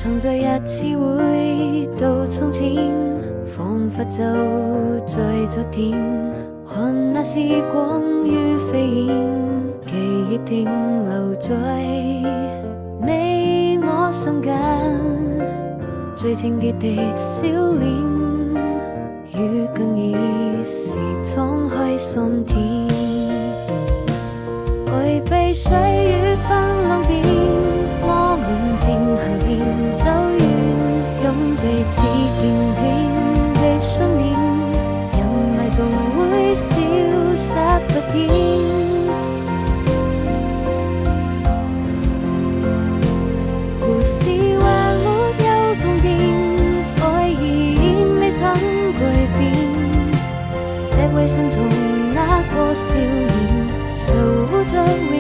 常在日子回到從前，彷彿就在昨天，看那時光如飛燕，記憶停留在你我心間，最清潔的笑臉，與更易時敞開心田，回避歲月翻浪邊，我們漸行漸走遠，用彼此堅定的信念，人愛總會消失不見。故事還沒有終點，愛已未曾改變，這位心中那個少年，守着永